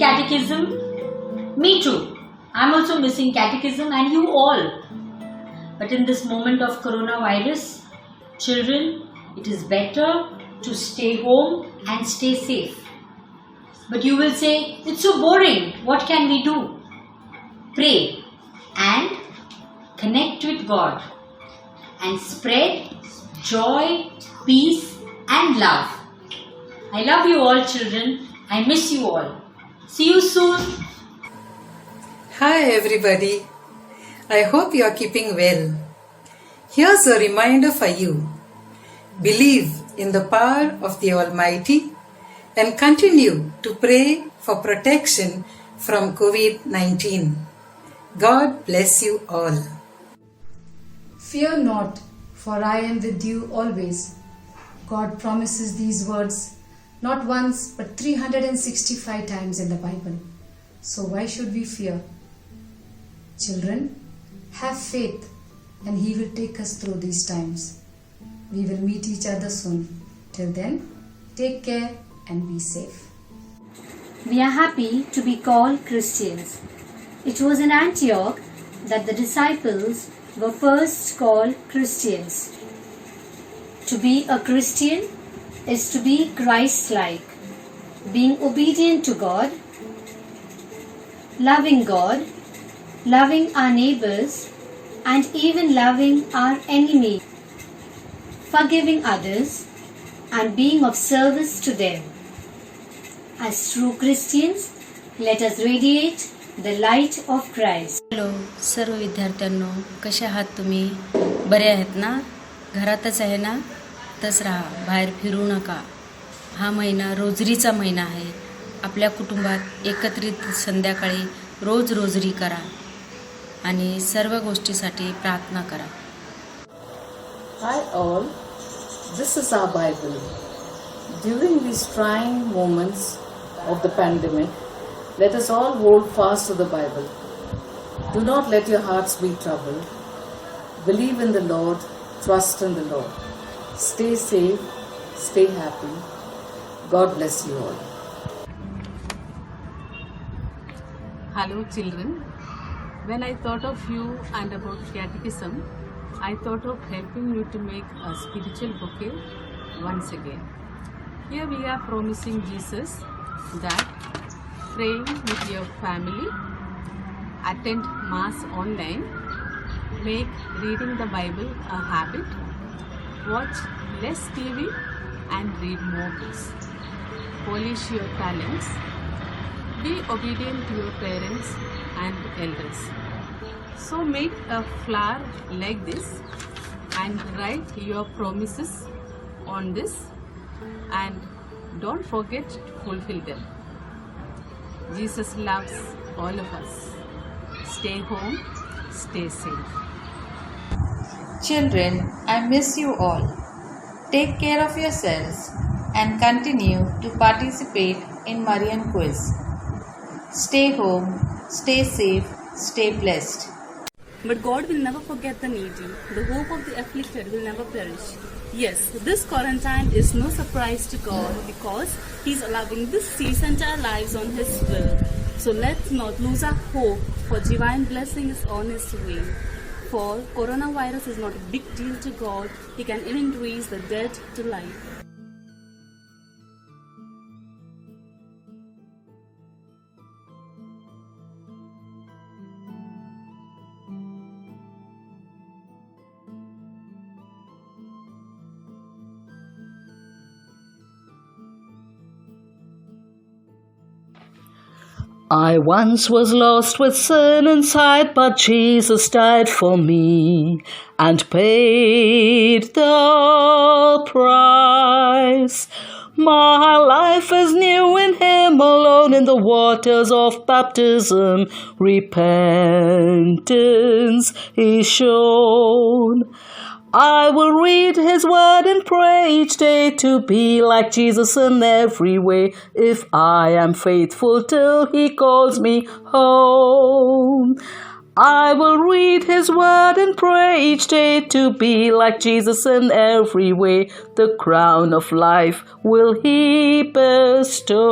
catechism? Me too. I'm also missing catechism, and you all. But in this moment of coronavirus, children, it is better to stay home and stay safe. But you will say, it's so boring. What can we do? Pray and connect with God and spread joy, peace and love. I love you all, children. I miss you all. See you soon. Hi everybody. I hope you are keeping well. Here's a reminder for you. Believe in the power of the Almighty and continue to pray for protection from COVID-19. God bless you all. Fear not, for I am with you always. God promises these words not once but 365 times in the Bible. So why should we fear? Children, have faith and He will take us through these times. We will meet each other soon. Till then, take care and be safe. We are happy to be called Christians. It was in Antioch that the disciples were first called Christians. To be a Christian is to be Christ-like, being obedient to God, loving our neighbors, and even loving our enemy, forgiving others, and being of service to them. As true Christians, let us radiate the light of Christ. Hello सर्व विद्यार्थ्यांनो, कसे आहात तुम्ही? बरे आहेत ना? घरातच आहे ना? तस राहा, बाहेर फिरू नका. हा महिना रोजरीचा महिना आहे. आपल्या कुटुंबात एकत्रित संध्याकाळी रोज रोजरी करा आणि सर्व गोष्टीसाठी प्रार्थना करा. Hi all, this is our Bible. During these trying moments of the pandemic, let us all hold fast to the Bible. Do not let your hearts be troubled. Believe in the Lord, trust in the Lord. Stay safe, stay happy. God bless you all. Hello children. When I thought of you and about catechism, I thought of helping you to make a spiritual bouquet once again. Here we are promising Jesus that praying with your family, attend Mass online, make reading the Bible a habit, watch less TV and read more books, polish your talents, be obedient to your parents and elders. So make a flower like this and write your promises on this and don't forget to fulfill them. Jesus loves all of us. Stay home, stay safe. Children, I miss you all. Take care of yourselves and continue to participate in Marian Quiz. Stay home, stay safe, stay blessed. But God will never forget the needy. The hope of the afflicted will never perish. Yes, this quarantine is no surprise to God because He's allowing this season to our lives on His will. So let's not lose our hope, for divine blessing is on its way. For coronavirus is not a big deal to God. He can even raise the dead to life. I once was lost with sin inside, but Jesus died for me and paid the price. My life is new in Him alone, in the waters of baptism. Repentance is shown. I will read His word and pray each day to be like Jesus in every way, if I am faithful till He calls me home. I will read His word and pray each day to be like Jesus in every way. The crown of life will He bestow.